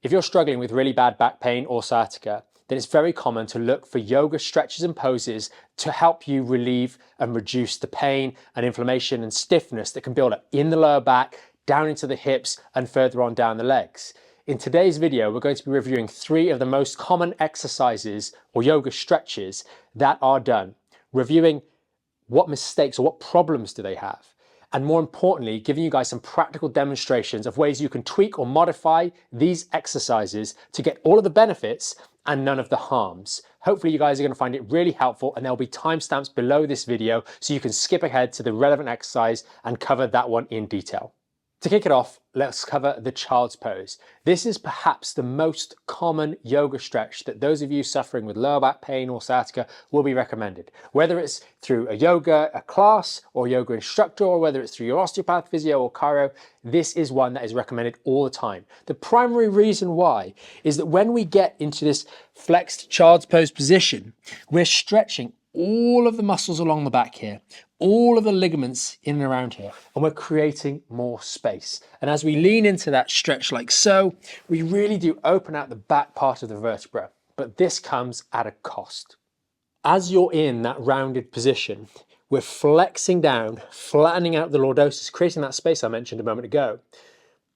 If you're struggling with really bad back pain or sciatica, then it's very common to look for yoga stretches and poses to help you relieve and reduce the pain and inflammation and stiffness that can build up in the lower back, down into the hips, and further on down the legs. In today's video, we're going to be reviewing 3 of the most common exercises or yoga stretches that are done, reviewing what mistakes or what problems do they have, and more importantly, giving you guys some practical demonstrations of ways you can tweak or modify these exercises to get all of the benefits and none of the harms. Hopefully you guys are going to find it really helpful, and there'll be timestamps below this video so you can skip ahead to the relevant exercise and cover that one in detail. To kick it off, let's cover the child's pose. This is perhaps the most common yoga stretch that those of you suffering with lower back pain or sciatica will be recommended. Whether it's through a class or yoga instructor, or whether it's through your osteopath, physio or chiro, this is one that is recommended all the time. The primary reason why is that when we get into this flexed child's pose position, we're stretching all of the muscles along the back here, all of the ligaments in and around here, and we're creating more space. And as we lean into that stretch like so, we really do open out the back part of the vertebra, but this comes at a cost. As you're in that rounded position, we're flexing down, flattening out the lordosis, creating that space I mentioned a moment ago.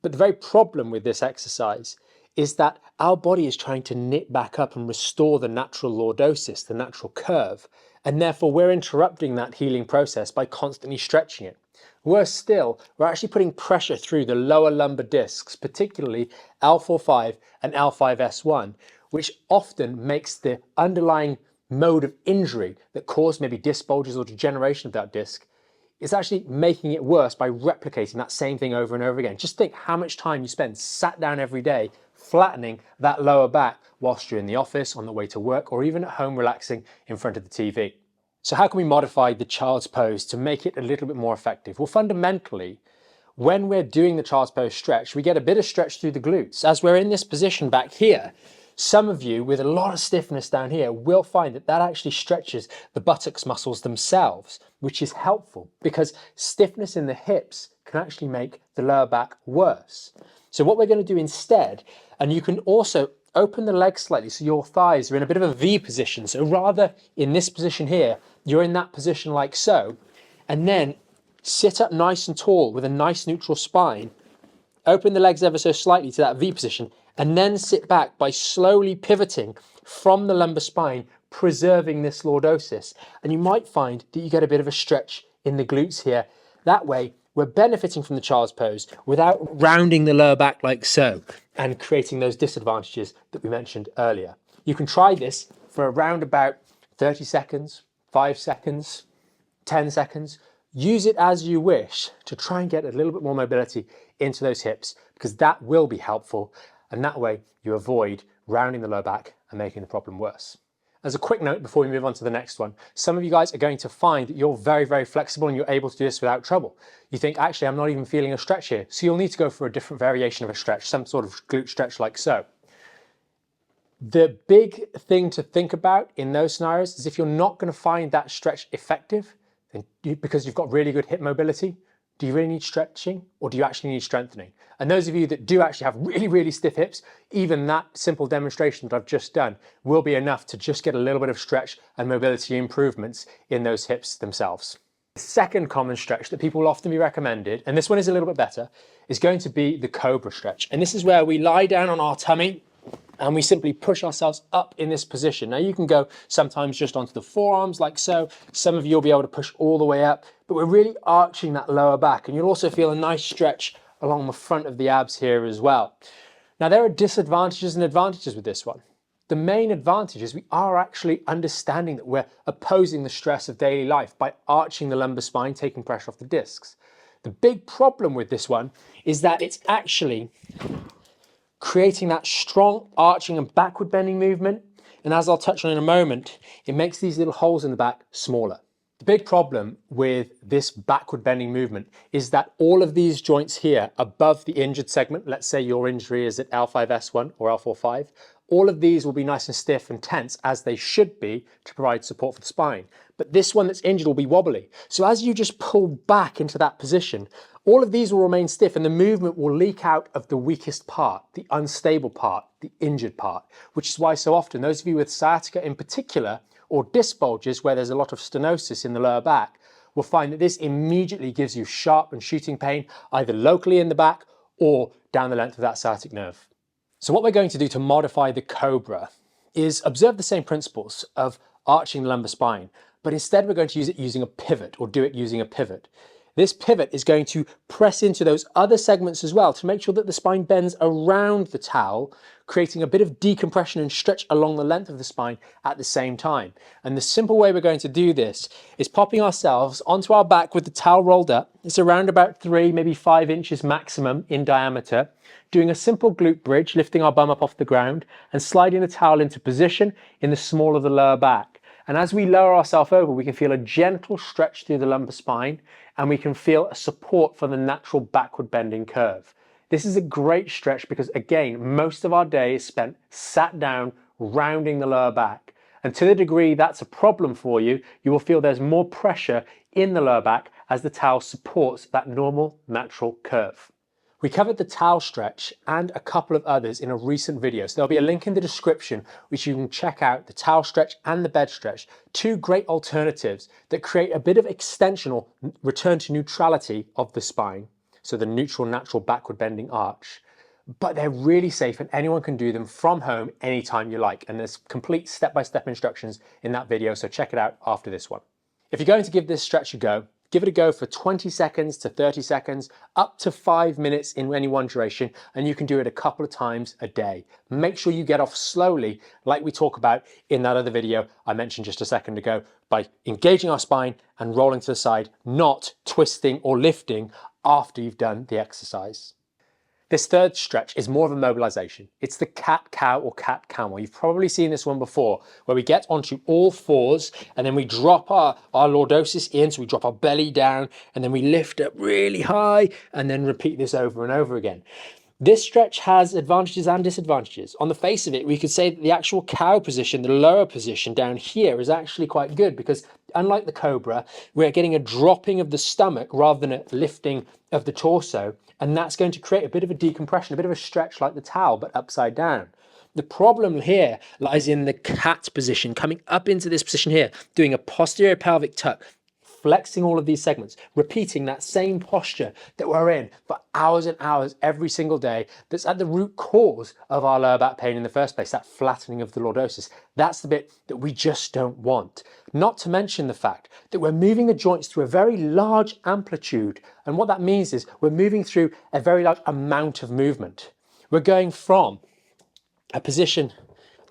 But the very problem with this exercise is that our body is trying to knit back up and restore the natural lordosis, the natural curve, and therefore we're interrupting that healing process by constantly stretching it. Worse still, we're actually putting pressure through the lower lumbar discs, particularly L4-5 and L5-S1, which often makes the underlying mode of injury that caused maybe disc bulges or degeneration of that disc, it's actually making it worse by replicating that same thing over and over again. Just think how much time you spend sat down every day flattening that lower back whilst you're in the office, on the way to work, or even at home relaxing in front of the TV. So how can we modify the child's pose to make it a little bit more effective? Well, fundamentally, when we're doing the child's pose stretch, we get a bit of stretch through the glutes. As we're in this position back here, some of you with a lot of stiffness down here will find that that actually stretches the buttocks muscles themselves, which is helpful because stiffness in the hips can actually make the lower back worse. So what we're going to do instead, and you can also open the legs slightly so your thighs are in a bit of a V position. So rather in this position here, you're in that position like so, and then sit up nice and tall with a nice neutral spine, open the legs ever so slightly to that V position, and then sit back by slowly pivoting from the lumbar spine, preserving this lordosis. And you might find that you get a bit of a stretch in the glutes here. That way, we're benefiting from the child's pose without rounding the lower back like so and creating those disadvantages that we mentioned earlier. You can try this for around about 30 seconds, 5 seconds, 10 seconds. Use it as you wish to try and get a little bit more mobility into those hips, because that will be helpful. And that way you avoid rounding the lower back and making the problem worse. As a quick note before we move on to the next one, some of you guys are going to find that you're very, very flexible and you're able to do this without trouble. You think, actually, I'm not even feeling a stretch here. So you'll need to go for a different variation of a stretch, some sort of glute stretch like so. The big thing to think about in those scenarios is if you're not going to find that stretch effective, then because you've got really good hip mobility, do you really need stretching or do you actually need strengthening? And those of you that do actually have really, really stiff hips, even that simple demonstration that I've just done will be enough to just get a little bit of stretch and mobility improvements in those hips themselves. The second common stretch that people will often be recommended, and this one is a little bit better, is going to be the Cobra stretch. And this is where we lie down on our tummy and we simply push ourselves up in this position. Now you can go sometimes just onto the forearms like so. Some of you will be able to push all the way up, but we're really arching that lower back, and you'll also feel a nice stretch along the front of the abs here as well. Now there are disadvantages and advantages with this one. The main advantage is we are actually understanding that we're opposing the stress of daily life by arching the lumbar spine, taking pressure off the discs. The big problem with this one is that it's actually creating that strong arching and backward bending movement. And as I'll touch on in a moment, it makes these little holes in the back smaller. The big problem with this backward bending movement is that all of these joints here above the injured segment, let's say your injury is at L5-S1 or L4-5, all of these will be nice and stiff and tense, as they should be, to provide support for the spine. But this one that's injured will be wobbly. So as you just pull back into that position, All of these will remain stiff and the movement will leak out of the weakest part, the unstable part, the injured part, which is why so often those of you with sciatica in particular, or disc bulges where there's a lot of stenosis in the lower back, will find that this immediately gives you sharp and shooting pain, either locally in the back or down the length of that sciatic nerve. So what we're going to do to modify the Cobra is observe the same principles of arching the lumbar spine, but instead we're going to use it using a pivot, or do it using a pivot. This pivot is going to press into those other segments as well to make sure that the spine bends around the towel, creating a bit of decompression and stretch along the length of the spine at the same time. And the simple way we're going to do this is popping ourselves onto our back with the towel rolled up. It's around about 3, maybe 5 inches maximum in diameter. Doing a simple glute bridge, lifting our bum up off the ground and sliding the towel into position in the small of the lower back. And as we lower ourselves over, we can feel a gentle stretch through the lumbar spine and we can feel a support for the natural backward bending curve. This is a great stretch because, again, most of our day is spent sat down, rounding the lower back. And to the degree that's a problem for you, you will feel there's more pressure in the lower back as the towel supports that normal, natural curve. We covered the towel stretch and a couple of others in a recent video, so there'll be a link in the description which you can check out, the towel stretch and the bed stretch, 2 great alternatives that create a bit of extension or return to neutrality of the spine, so the neutral, natural backward bending arch. But they're really safe and anyone can do them from home anytime you like, and there's complete step-by-step instructions in that video, so check it out after this one. If you're going to give this stretch a go, give it a go for 20 seconds to 30 seconds, up to 5 minutes in any one duration, and you can do it a couple of times a day. Make sure you get off slowly, like we talk about in that other video I mentioned just a second ago, by engaging our spine and rolling to the side, not twisting or lifting after you've done the exercise. This third stretch is more of a mobilization. It's the cat-cow or cat-camel. You've probably seen this one before, where we get onto all fours and then we drop our lordosis in, so we drop our belly down and then we lift up really high and then repeat this over and over again. This stretch has advantages and disadvantages. On the face of it, we could say that the actual cow position, the lower position down here, is actually quite good because unlike the Cobra, we're getting a dropping of the stomach rather than a lifting of the torso, and that's going to create a bit of a decompression, a bit of a stretch like the towel, but upside down. The problem here lies in the cat position, coming up into this position here, doing a posterior pelvic tuck, flexing all of these segments, repeating that same posture that we're in for hours and hours every single day. That's at the root cause of our lower back pain in the first place, that flattening of the lordosis. That's the bit that we just don't want. Not to mention the fact that we're moving the joints through a very large amplitude. And what that means is we're moving through a very large amount of movement. We're going from a position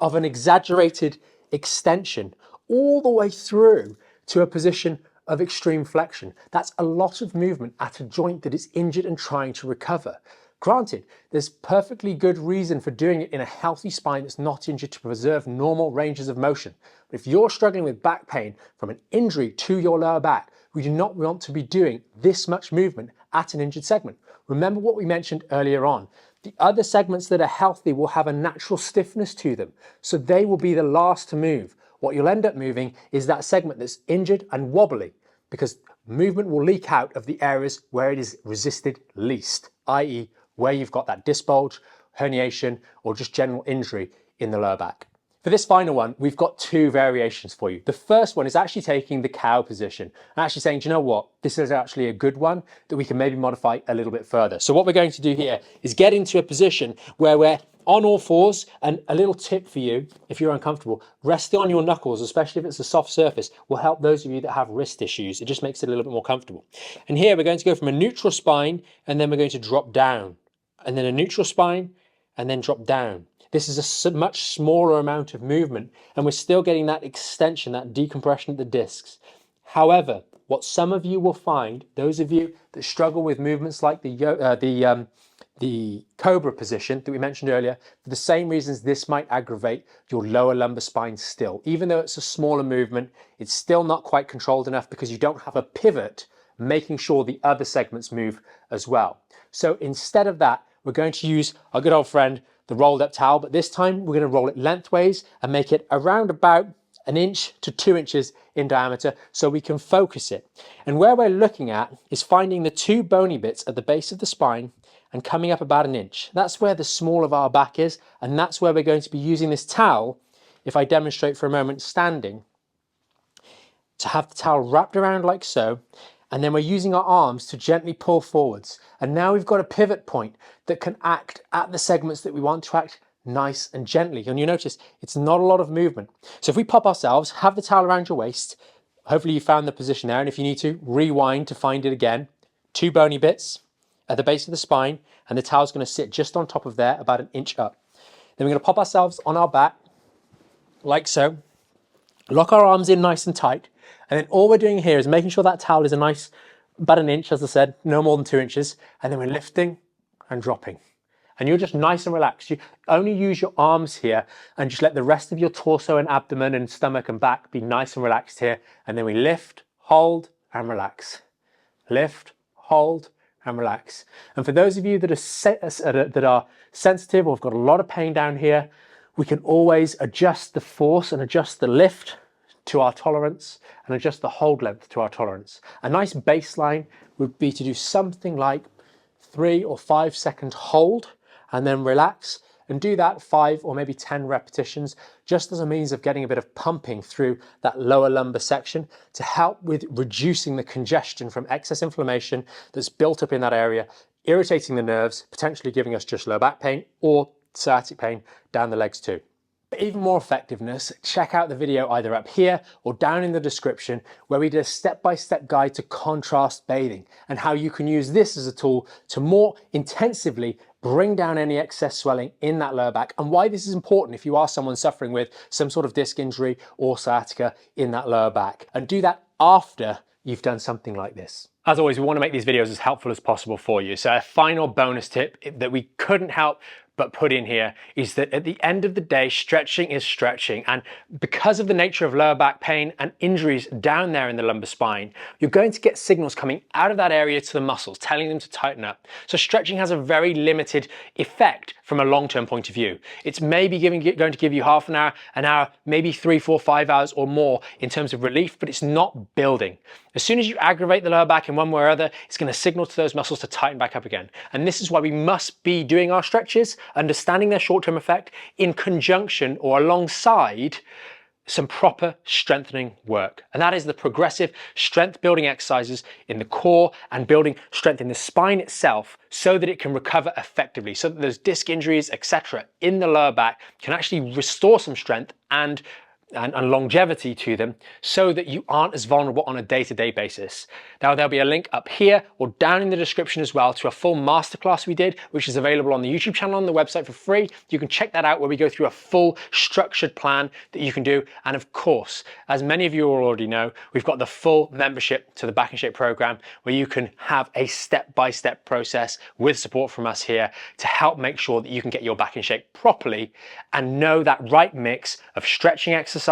of an exaggerated extension all the way through to a position of extreme flexion. That's a lot of movement at a joint that is injured and trying to recover. Granted, there's perfectly good reason for doing it in a healthy spine that's not injured to preserve normal ranges of motion. But if you're struggling with back pain from an injury to your lower back, we do not want to be doing this much movement at an injured segment. Remember what we mentioned earlier on. The other segments that are healthy will have a natural stiffness to them, so they will be the last to move. What you'll end up moving is that segment that's injured and wobbly, because movement will leak out of the areas where it is resisted least, i.e. where you've got that disc bulge, herniation, or just general injury in the lower back. For this final one, we've got 2 variations for you. The first one is actually taking the cow position and actually saying, do you know what? This is actually a good one that we can maybe modify a little bit further. So what we're going to do here is get into a position where we're on all fours, and a little tip for you, if you're uncomfortable, resting on your knuckles, especially if it's a soft surface, will help those of you that have wrist issues. It just makes it a little bit more comfortable. And here we're going to go from a neutral spine, and then we're going to drop down, and then a neutral spine, and then drop down. This is a much smaller amount of movement, and we're still getting that extension, that decompression of the discs. However, what some of you will find, those of you that struggle with movements like the Cobra position that we mentioned earlier, for the same reasons this might aggravate your lower lumbar spine still. Even though it's a smaller movement, it's still not quite controlled enough because you don't have a pivot making sure the other segments move as well. So instead of that, we're going to use our good old friend, the rolled up towel, but this time we're going to roll it lengthways and make it around about 1 inch to 2 inches in diameter so we can focus it. And where we're looking at is finding the 2 bony bits at the base of the spine and coming up about 1 inch. That's where the small of our back is, and that's where we're going to be using this towel, if I demonstrate for a moment standing, to have the towel wrapped around like so, and then we're using our arms to gently pull forwards. And now we've got a pivot point that can act at the segments that we want to act nice and gently. And you notice it's not a lot of movement. So if we pop ourselves, have the towel around your waist, hopefully you found the position there, and if you need to, rewind to find it again. 2 bony bits at the base of the spine, and the towel's going to sit just on top of there, about 1 inch up. Then we're going to pop ourselves on our back, like so. Lock our arms in nice and tight, and then all we're doing here is making sure that towel is a nice, about 1 inch, as I said, no more than 2 inches, and then we're lifting and dropping. And you're just nice and relaxed. You only use your arms here, and just let the rest of your torso and abdomen and stomach and back be nice and relaxed here. And then we lift, hold, and relax. Lift, hold, and relax. And for those of you that are sensitive or have got a lot of pain down here, we can always adjust the force and adjust the lift to our tolerance and adjust the hold length to our tolerance. A nice baseline would be to do something like 3 or 5 second hold and then relax, and do that 5 or maybe 10 repetitions, just as a means of getting a bit of pumping through that lower lumbar section to help with reducing the congestion from excess inflammation that's built up in that area, irritating the nerves, potentially giving us just low back pain or sciatic pain down the legs too. For even more effectiveness, check out the video either up here or down in the description, where we did a step-by-step guide to contrast bathing and how you can use this as a tool to more intensively bring down any excess swelling in that lower back, and why this is important if you are someone suffering with some sort of disc injury or sciatica in that lower back. And do that after you've done something like this. As always, we want to make these videos as helpful as possible for you. So a final bonus tip that we couldn't help but put in here is that at the end of the day, stretching is stretching. And because of the nature of lower back pain and injuries down there in the lumbar spine, you're going to get signals coming out of that area to the muscles, telling them to tighten up. So stretching has a very limited effect from a long-term point of view. It's maybe going to give you half an hour, maybe 3, 4, 5 hours or more in terms of relief, but it's not building. As soon as you aggravate the lower back in one way or other, it's going to signal to those muscles to tighten back up again. And this is why we must be doing our stretches, understanding their short-term effect in conjunction or alongside some proper strengthening work. And that is the progressive strength building exercises in the core and building strength in the spine itself so that it can recover effectively, so that those disc injuries, etc., in the lower back can actually restore some strength and longevity to them, so that you aren't as vulnerable on a day-to-day basis. Now, there'll be a link up here or down in the description as well to a full masterclass we did, which is available on the YouTube channel and the website for free. You can check that out, where we go through a full structured plan that you can do. And of course, as many of you already know, we've got the full membership to the Back in Shape program, where you can have a step-by-step process with support from us here to help make sure that you can get your back in shape properly and know that right mix of stretching exercises,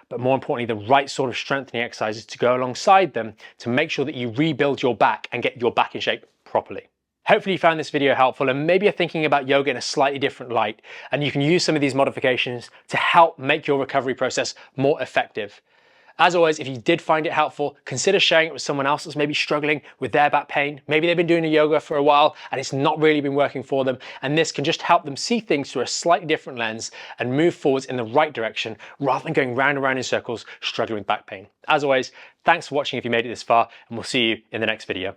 but more importantly, the right sort of strengthening exercises to go alongside them to make sure that you rebuild your back and get your back in shape properly. Hopefully you found this video helpful, and maybe you're thinking about yoga in a slightly different light, and you can use some of these modifications to help make your recovery process more effective. As always, if you did find it helpful, consider sharing it with someone else that's maybe struggling with their back pain. Maybe they've been doing a yoga for a while and it's not really been working for them, and this can just help them see things through a slightly different lens and move forwards in the right direction rather than going round and round in circles struggling with back pain. As always, thanks for watching if you made it this far, and we'll see you in the next video.